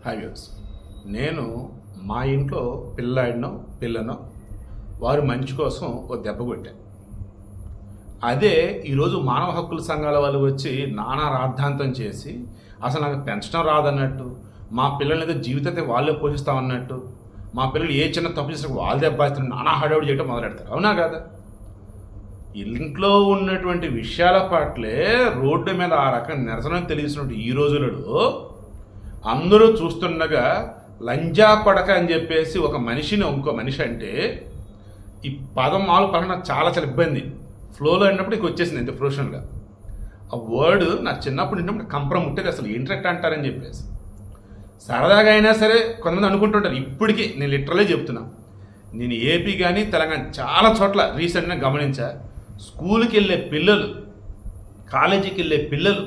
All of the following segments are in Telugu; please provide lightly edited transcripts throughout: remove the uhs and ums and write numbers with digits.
హ్యావ్యూస్ నేను మా ఇంట్లో పిల్లను వారి మంచి కోసం ఓ దెబ్బ కొట్టాను. అదే ఈరోజు మానవ హక్కుల సంఘాల వాళ్ళు వచ్చి నానా రాద్ధాంతం చేసి అసలు నాకు పెంచడం రాదన్నట్టు, మా పిల్లల్ని ఏదో జీవితాన్ని వాళ్ళే పోషిస్తామన్నట్టు, మా పిల్లలు ఏ చిన్న తప్పు చేసినా వాళ్ళు దెబ్బేస్తున్నారు, నానా హడావుడి చేయడం మొదలెడతారు. అవునా కదా? ఇంట్లో ఉన్నటువంటి విషయాల పట్లే రోడ్డు మీద ఆ రకం నిరసన తెలిసినట్టు ఈ రోజులలో అందరూ చూస్తుండగా లంజా కొడక అని చెప్పేసి ఒక మనిషిని ఇంకో మనిషి అంటే, ఈ పదం మాలు పలక నాకు చాలా ఇబ్బంది. ఫ్లోలో అయినప్పుడు ఇంక వచ్చేసింది అంతే ప్రొఫెషనల్గా. ఆ వర్డ్ నా చిన్నప్పుడు విన్నప్పుడు కంపరం ముట్టేది, అసలు ఏంటంటే అంటారని చెప్పేసి. సరదాగా అయినా సరే కొంతమంది అనుకుంటుంటారు. ఇప్పటికీ నేను లిటరలే చెప్తున్నా, నేను ఏపీ కానీ తెలంగాణ చాలా చోట్ల రీసెంట్గా గమనించా. స్కూల్కి వెళ్ళే పిల్లలు, కాలేజీకి వెళ్ళే పిల్లలు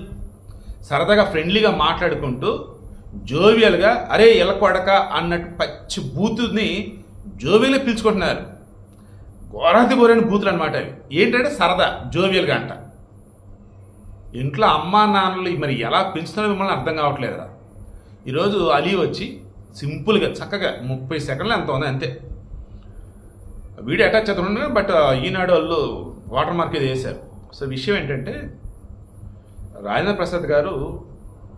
సరదాగా ఫ్రెండ్లీగా మాట్లాడుకుంటూ జోవియల్గా అరే ఎలకొడక అన్నట్టు పచ్చి బూతుని జోవియల్గా పిలుచుకుంటున్నారు. ఘోరాతి ఘోరైన బూతులు అనమాట అవి. ఏంటంటే సరదా జోవియల్గా అంట. ఇంట్లో అమ్మా నాన్నలు మరి ఎలా పెంచుతున్నారో మిమ్మల్ని అర్థం కావట్లేదురా. ఈరోజు అలీ వచ్చి సింపుల్గా చక్కగా 30 సెకండ్లు ఎంత ఉంది అంతే వీడియో అటాచ్ చేస్తున్నాను. బట్ ఈనాడు వాళ్ళు వాటర్ మార్క్ ఇది వేశారు. సో విషయం ఏంటంటే, రాజేంద్ర ప్రసాద్ గారు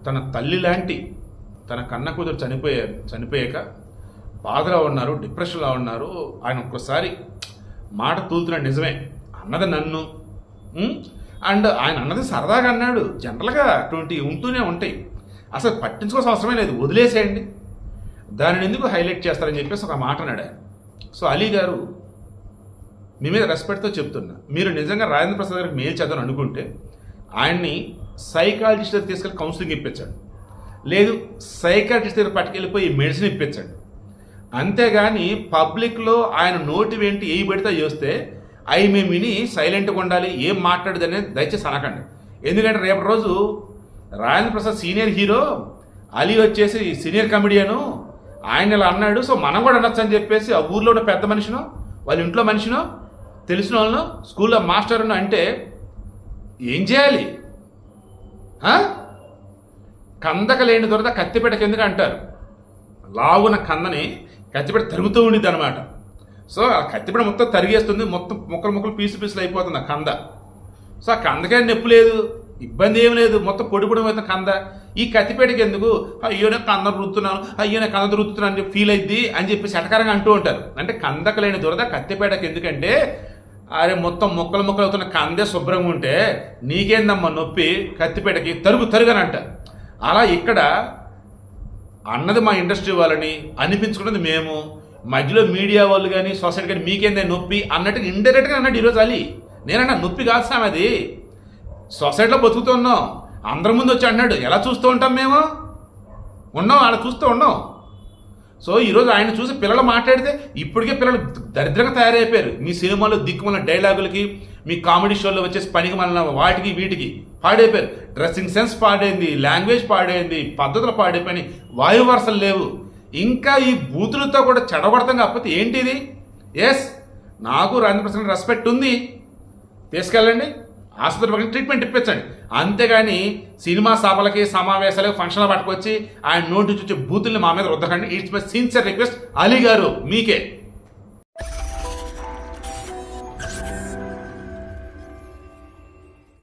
తన తల్లి లాంటి తన కన్న కూతురు చనిపోయాక బాధలో ఉన్నారు, డిప్రెషన్లో ఉన్నారు. ఆయన ఒక్కసారి మాట తూలుతున్నాడు. నిజమే అన్నది నన్ను, అండ్ ఆయన అన్నది సరదాగా అన్నాడు. జనరల్గా అటువంటి ఉంటూనే ఉంటాయి, అసలు పట్టించుకోవాల్సిన అవసరమే లేదు, వదిలేసేయండి, దానిని ఎందుకు హైలైట్ చేస్తారని చెప్పేసి ఒక మాట అన్నాడు ఆయన. సో అలీ గారు, మీ మీద రెస్పెక్ట్తో చెప్తున్నా, మీరు నిజంగా రాజేంద్ర ప్రసాద్ గారికి మేలు చేద్దామని అనుకుంటే ఆయన్ని సైకాలజిస్ట్ దగ్గర తీసుకెళ్ళి కౌన్సిలింగ్ ఇప్పించాడు, లేదు సైకాలజిస్ట్ దగ్గర పట్టుకెళ్ళిపోయి మెడిసిన్ ఇప్పించాడు. అంతేగాని పబ్లిక్లో ఆయన నోటి వెంటి ఏవి పెడితే చేస్తే అవి మేము విని సైలెంట్గా ఉండాలి, ఏం మాట్లాడదు అనేది దయచేసి అనకండి. ఎందుకంటే రేపటి రోజు రాజేంద్ర ప్రసాద్ సీనియర్ హీరో, అలీ వచ్చేసి సీనియర్ కమెడియను, ఆయన ఇలా అన్నాడు, సో మనం కూడా అనొచ్చు అని చెప్పేసి ఆ ఊర్లో ఉన్న పెద్ద మనిషినో వాళ్ళ ఇంట్లో మనిషినో తెలిసిన వాళ్ళను స్కూల్లో మాస్టర్ను అంటే ఏం చేయాలి? కందక లేని దొరద కత్తిపేటకి ఎందుకు అంటారు. లావున కందని కత్తిపేట తరుగుతూ ఉండిద్ది అనమాట. సో ఆ కత్తిపేట మొత్తం తరిగేస్తుంది, మొత్తం ముక్కలు పీసులు అయిపోతుంది ఆ కంద. సో ఆ కందకే నొప్పి లేదు, ఇబ్బంది ఏమి లేదు, మొత్తం పొడి అవుతుంది కంద. ఈ కత్తిపేటకి ఎందుకు అయ్యోనే కంద రుద్దుతున్నాను, అయ్యోనే కంద రుద్దుతున్నాను అని చెప్పి ఫీల్ అయింది అని చెప్పి శటకారంగా అంటూ ఉంటారు. అంటే కందక లేని దురద కత్తిపేటకి ఎందుకంటే, అరే మొత్తం ముక్కలు అవుతున్న కందే శుభ్రంగా ఉంటే నీకేందమ్మా నొప్పి, కత్తిపేటకి తరుగని అంటారు. అలా ఇక్కడ అన్నది మా ఇండస్ట్రీ వాళ్ళని, అనిపించుకున్నది మేము, మధ్యలో మీడియా వాళ్ళు కానీ సొసైటీ కానీ మీకేందే నొప్పి అన్నట్టు ఇండైరెక్ట్గా అన్నాడు ఈరోజు అలీ. నేనన్నా నొప్పి కాదు సార్, అది సొసైటీలో బతుకుతున్నాం, అందరి ముందు వచ్చి అన్నాడు. ఎలా చూస్తూ ఉంటాం మేము? ఉన్నాం, అలా చూస్తూ ఉన్నాం. సో ఈరోజు ఆయన చూసి పిల్లలు మాట్లాడితే ఇప్పటికే పిల్లలు దరిద్రంగా తయారైపోయారు. మీ సినిమాలో దిక్కుమల డైలాగులకి, మీ కామెడీ షోలో వచ్చేసి పనికి మళ్ళీ వాటికి వీటికి పాడైపోయారు. డ్రెస్సింగ్ సెన్స్ పాడైంది, లాంగ్వేజ్ పాడైంది, పద్ధతులు పాడైపోయినాయి, వాయు వరుసలు లేవు. ఇంకా ఈ బూతులతో కూడా చెడగొడతాం. కాకపోతే ఏంటిది? ఎస్, నాకు రాజేంద్ర ప్రసాద్ రెస్పెక్ట్ ఉంది, తీసుకెళ్ళండి, ఆసుపత్రి పక్కన ట్రీట్మెంట్ ఇప్పించండి. అంతేగాని సినిమా సభలకి, సమావేశాలకి, ఫంక్షన్లు పట్టుకొచ్చి ఆయన నోటి నుంచి బూతుల్ని మా మీద రుద్దకండి. It's my sincere request. Ali garu మీకే.